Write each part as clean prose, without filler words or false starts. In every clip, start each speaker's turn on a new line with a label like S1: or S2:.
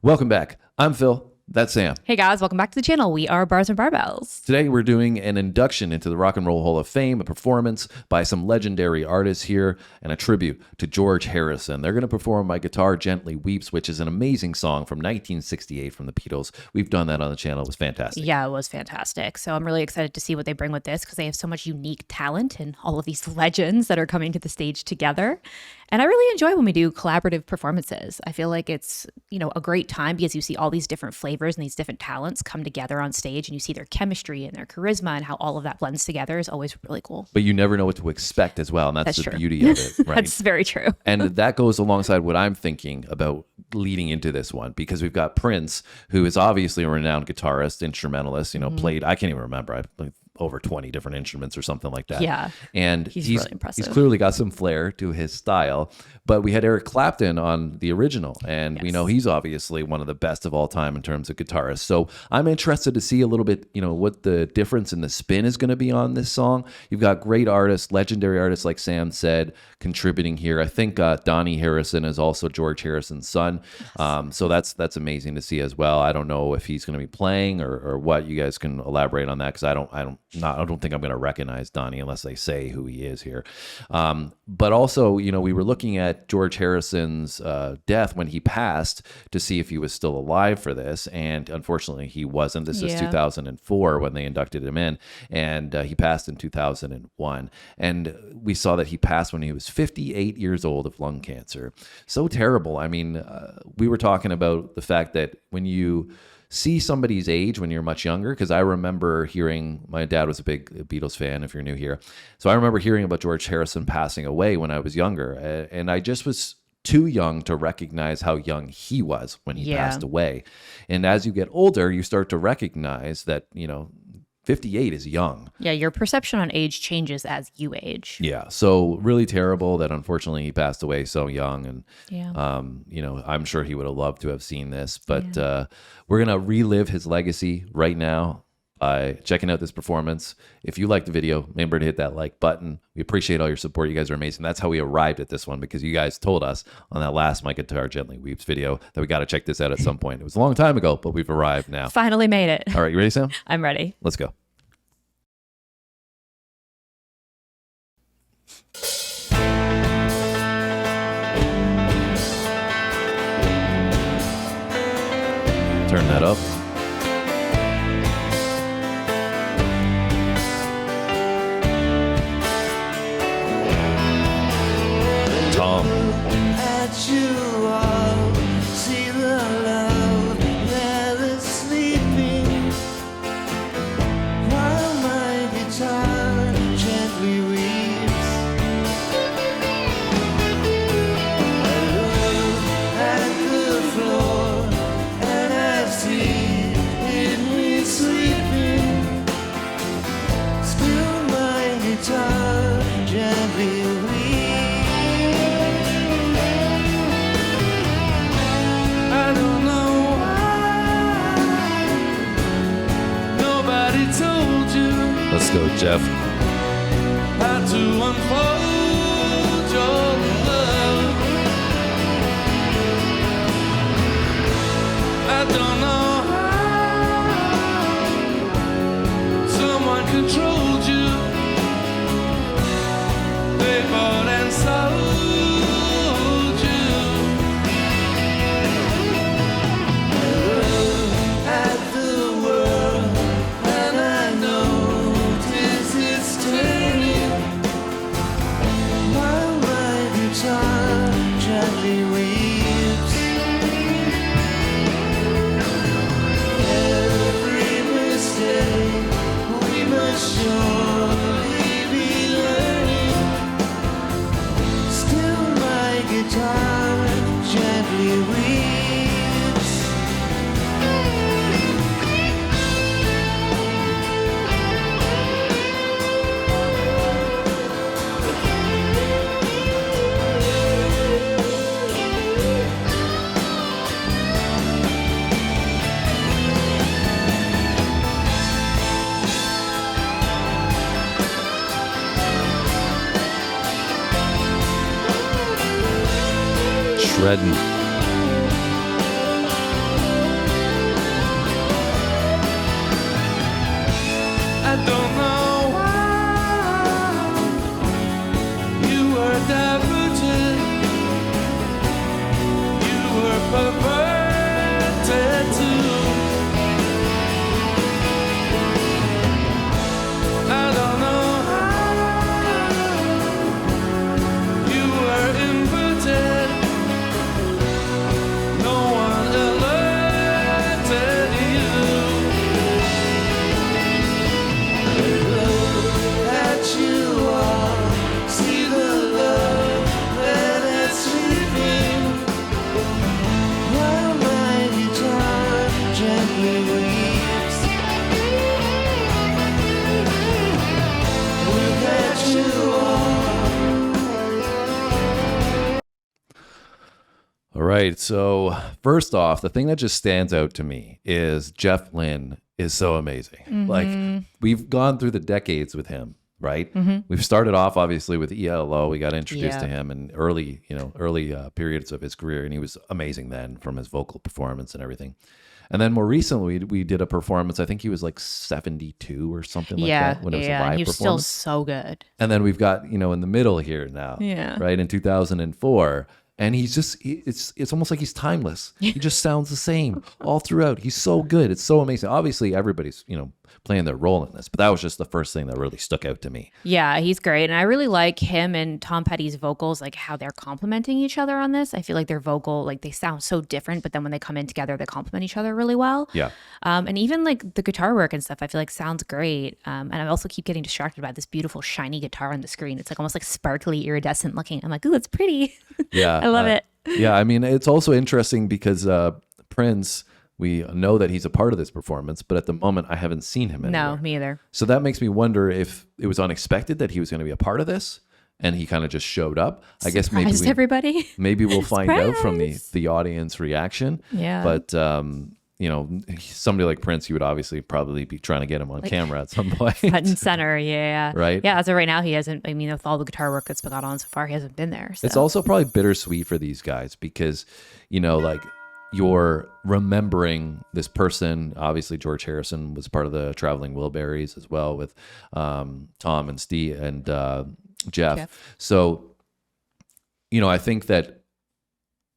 S1: Welcome back. I'm Phil. That's Sam.
S2: Hey guys, welcome back to the channel. We are Bars and Barbells.
S1: Today we're doing an induction into the Rock and Roll Hall of Fame, a performance by some legendary artists here, and a tribute to George Harrison. They're going to perform My Guitar Gently Weeps, which is an amazing song from 1968 from the Beatles. We've done that on the channel. It was fantastic.
S2: Yeah, it was fantastic. So I'm really excited to see what they bring with this because they have so much unique talent and all of these legends that are coming to the stage together. And I really enjoy when we do collaborative performances. I feel like it's, a great time because you see all these different flavors and these different talents come together on stage, and you see their chemistry and their charisma and how all of that blends together is always really cool.
S1: But you never know what to expect as well, and that's the
S2: true.
S1: beauty of it, right?
S2: That's very true.
S1: And that goes alongside what I'm thinking about leading into this one, because we've got Prince, who is obviously a renowned guitarist, instrumentalist, played, I can't even remember, I played over 20 different instruments or something like that.
S2: Yeah.
S1: And
S2: he's really impressive.
S1: He's clearly got some flair to his style. But we had Eric Clapton on the original, and we know he's obviously one of the best of all time in terms of guitarists. So I'm interested to see a little bit, what the difference in the spin is going to be on this song. You've got great artists, legendary artists, like Sam said, contributing here. I think Dhani Harrison is also George Harrison's son. So that's amazing to see as well. I don't know if he's going to be playing or what. You guys can elaborate on that, because I don't think I'm going to recognize Dhani unless they say who he is here. But also, we were looking at George Harrison's death when he passed to see if he was still alive for this, and unfortunately he wasn't. This is 2004 when they inducted him in, and he passed in 2001. And we saw that he passed when he was 58 years old of lung cancer. So terrible. I mean, we were talking about the fact that when you see somebody's age when you're much younger, because I remember hearing, my dad was a big Beatles fan, if you're new here. So I remember hearing about George Harrison passing away when I was younger. And I just was too young to recognize how young he was when he passed away. And as you get older, you start to recognize that, 58 is young. Yeah,
S2: your perception on age changes as you age.
S1: Yeah, so really terrible that unfortunately he passed away so young. And, I'm sure he would have loved to have seen this. But we're going to relive his legacy right now by checking out this performance. If you liked the video, remember to hit that like button. We appreciate all your support. You guys are amazing. That's how we arrived at this one, because you guys told us on that last My Guitar Gently Weeps video that we got to check this out at some point. It was a long time ago, but we've arrived now.
S2: Finally made it.
S1: All right, you ready, Sam?
S2: I'm ready.
S1: Let's go. Turn that up. Tom.
S3: At you all, see the love that is sleeping, while my guitar gently weeps. I look at the floor and I see it me sleeping. Still my guitar gently weeps.
S1: Let's go, Jeff.
S3: How to unfold your love. I don't know how someone controlled you. They bought and sold you. Look at the world and I know turning, while my guitar gently weeps. Every mistake we must surely be learning. Still my guitar gently weeps.
S1: Shredding. right. So first off, the thing that just stands out to me is Jeff Lynne is so amazing. Like we've gone through the decades with him, right? We've started off obviously with ELO. We got introduced to him in early periods of his career, and he was amazing then from his vocal performance and everything. And then more recently, we did a performance. I think he was like 72 or something like that when it was a live
S2: he was
S1: performance.
S2: still so good.
S1: And then we've got, in the middle here now, right, in 2004. And he's just, it's almost like he's timeless. He just sounds the same all throughout. He's so good. It's so amazing. Obviously, everybody's, playing their role in this, but that was just the first thing that really stuck out to me.
S2: Yeah, he's great. And I really like him and Tom Petty's vocals, like how they're complementing each other on this. I feel like their vocal, like they sound so different, but then when they come in together, they complement each other really well.
S1: Yeah.
S2: And even like the guitar work and stuff, I feel like sounds great. And I also keep getting distracted by this beautiful shiny guitar on the screen. It's like almost like sparkly, iridescent looking. I'm like, ooh, it's pretty.
S1: Yeah.
S2: I love it.
S1: Yeah. I mean, it's also interesting because Prince, we know that he's a part of this performance, but at the moment I haven't seen him anywhere.
S2: No, me either.
S1: So that makes me wonder if it was unexpected that he was going to be a part of this and he kind of just showed up. I guess
S2: Surprised everybody.
S1: Maybe we'll find out from the audience reaction.
S2: Yeah.
S1: But somebody like Prince, you would obviously probably be trying to get him on camera at some point.
S2: Front and center, yeah.
S1: Right?
S2: Yeah, as of right now, he hasn't, I mean, with all the guitar work that's been gone on so far, he hasn't been there. So.
S1: It's also probably bittersweet for these guys because, like you're remembering this person. Obviously, George Harrison was part of the Traveling Wilburys as well with Tom and Steve and Jeff. So, I think that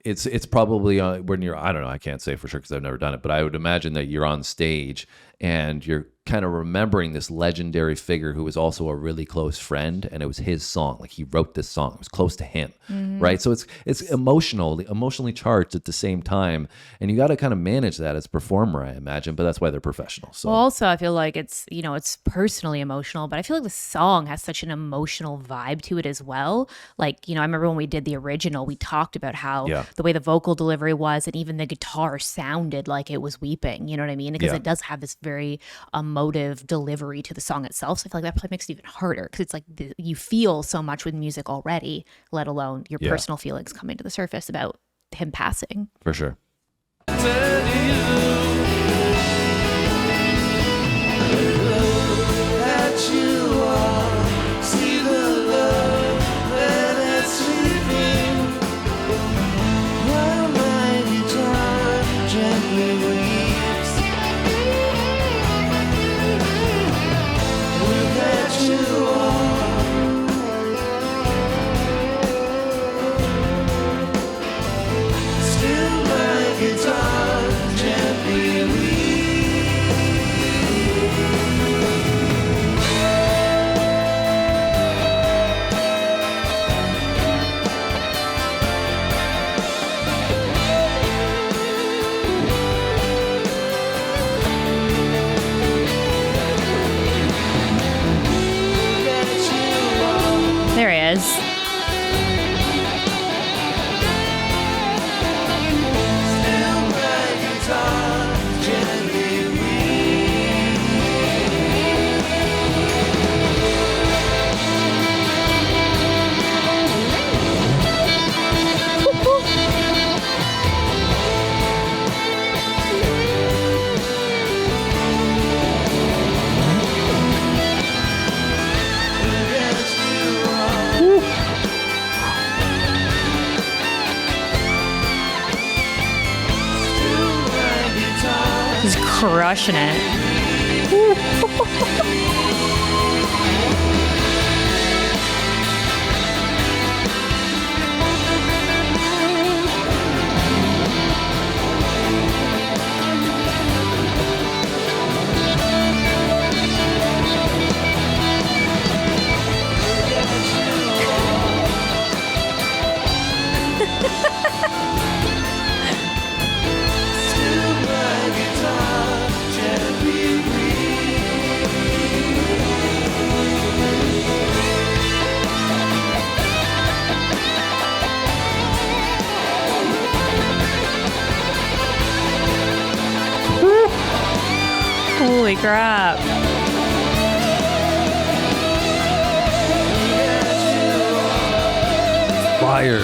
S1: it's probably when you're, I don't know, I can't say for sure because I've never done it, but I would imagine that you're on stage and you're kind of remembering this legendary figure who was also a really close friend, and it was his song. Like he wrote this song, it was close to him, right? So it's emotionally charged at the same time, and you got to kind of manage that as a performer, I imagine. But that's why they're professional. So
S2: well, also I feel like it's it's personally emotional, but I feel like the song has such an emotional vibe to it as well. Like I remember when we did the original, we talked about how the way the vocal delivery was, and even the guitar sounded like it was weeping. You know what I mean? Because it does have this very emotive delivery to the song itself. So I feel like that probably makes it even harder because it's like you feel so much with music already, let alone your personal feelings coming to the surface about him passing.
S1: For sure.
S2: There he is. He's crushing it. Holy crap.
S1: Fire.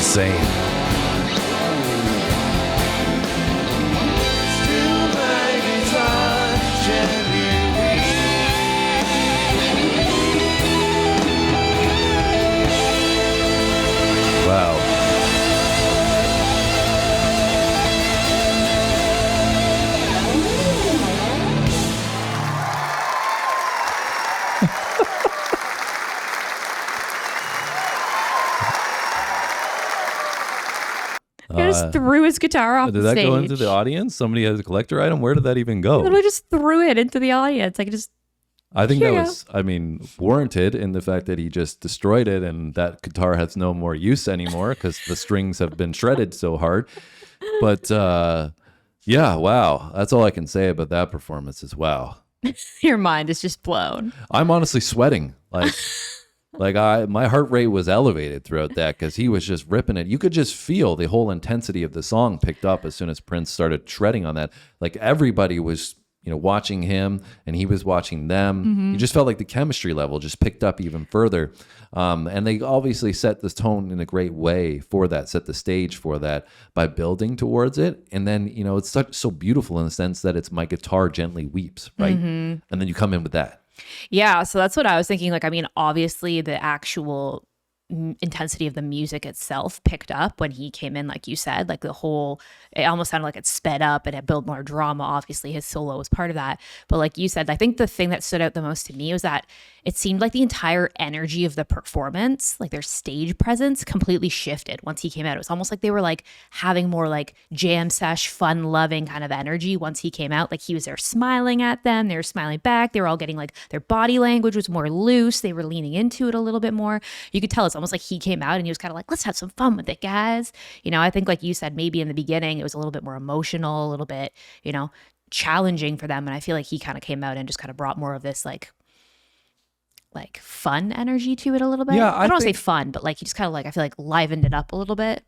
S1: insane.
S3: Still my guitar gently
S1: Wow.
S2: He just threw his guitar off
S1: Did
S2: the
S1: that
S2: stage.
S1: go into the audience? Somebody has a collector item? Where did that even go?
S2: Literally just threw it into the audience. Like just
S1: I think
S2: Here
S1: that
S2: you
S1: was, warranted in the fact that he just destroyed it and that guitar has no more use anymore because the strings have been shredded so hard. But yeah, wow. That's all I can say about that performance is wow.
S2: your mind is just blown.
S1: I'm honestly sweating. My heart rate was elevated throughout that because he was just ripping it. You could just feel the whole intensity of the song picked up as soon as Prince started shredding on that. Like everybody was, watching him and he was watching them. You just felt like the chemistry level just picked up even further. And they obviously set this tone in a great way for that, set the stage for that by building towards it. And then, it's so beautiful in the sense that it's My Guitar Gently Weeps, right? And then you come in with that.
S2: Yeah, so that's what I was thinking. Like, I mean, obviously the actual intensity of the music itself picked up when he came in, like you said, like it almost sounded like it sped up and it built more drama. Obviously his solo was part of that, but like you said, I think the thing that stood out the most to me was that it seemed like the entire energy of the performance, like their stage presence, completely shifted once he came out. It was almost like they were like having more like jam sesh, fun loving kind of energy once he came out. Like he was there smiling at them, they were smiling back, they were all getting like their body language was more loose, they were leaning into it a little bit more. You could tell it's almost like he came out and he was kind of like, let's have some fun with it, guys. I think like you said, maybe in the beginning it was a little bit more emotional, a little bit, challenging for them. And I feel like he kind of came out and just kind of brought more of this like fun energy to it a little bit.
S1: Yeah,
S2: I don't want to say fun, but like he just kind of like, I feel like livened it up a little bit.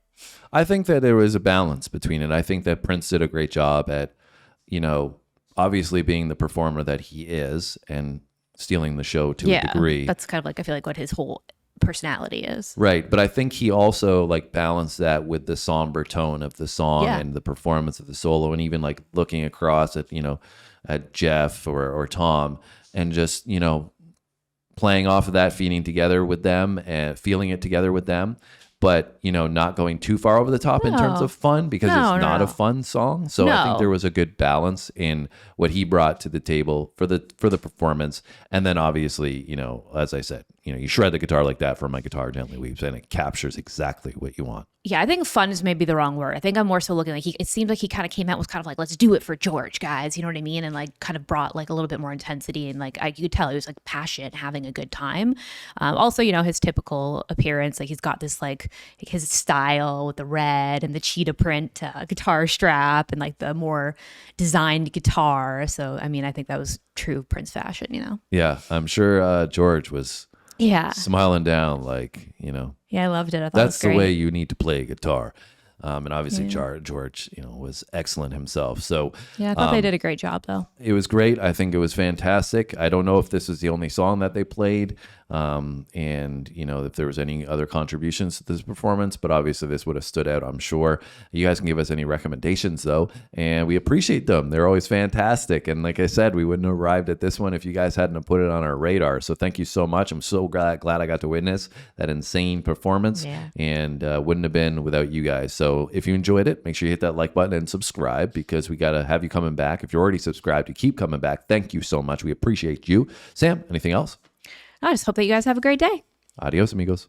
S1: I think that there was a balance between it. I think that Prince did a great job at, obviously being the performer that he is and stealing the show to a degree.
S2: That's kind of like, I feel like what his whole personality is.
S1: Right. But I think he also like balanced that with the somber tone of the song and the performance of the solo, and even like looking across at, at Jeff or Tom and just, playing off of that, feeding together with them and feeling it together with them. But, not going too far over the top in terms of fun because it's not a fun song. So I think there was a good balance in what he brought to the table for the performance. And then obviously, as I said, you shred the guitar like that for My Guitar Gently Weeps and it captures exactly what you want.
S2: Yeah, I think fun is maybe the wrong word. I think I'm more so looking like it seems like he kind of came out was kind of like, let's do it for George, guys. You know what I mean? And like kind of brought like a little bit more intensity and like you could tell he was like passionate, having a good time. Also, his typical appearance, like he's got this like his style with the red and the cheetah print guitar strap and like the more designed guitar. So, I mean, I think that was true Prince fashion,
S1: Yeah, I'm sure George was smiling down like,
S2: Yeah, I loved it. I thought
S1: that's
S2: it was great.
S1: the way you need to play guitar. And obviously George, was excellent himself. So
S2: yeah, I thought they did a great job though.
S1: it was great. I think it was fantastic. I don't know if this was the only song that they played. And if there was any other contributions to this performance, but obviously this would have stood out, I'm sure. You guys can give us any recommendations though, and we appreciate them. They're always fantastic. And like I said, we wouldn't have arrived at this one if you guys hadn't have put it on our radar. So thank you so much. I'm so glad I got to witness that insane performance and wouldn't have been without you guys. So if you enjoyed it, make sure you hit that like button and subscribe because we got to have you coming back. If you're already subscribed, you keep coming back. Thank you so much. We appreciate you. Sam, anything else?
S2: I just hope that you guys have a great day.
S1: Adios, amigos.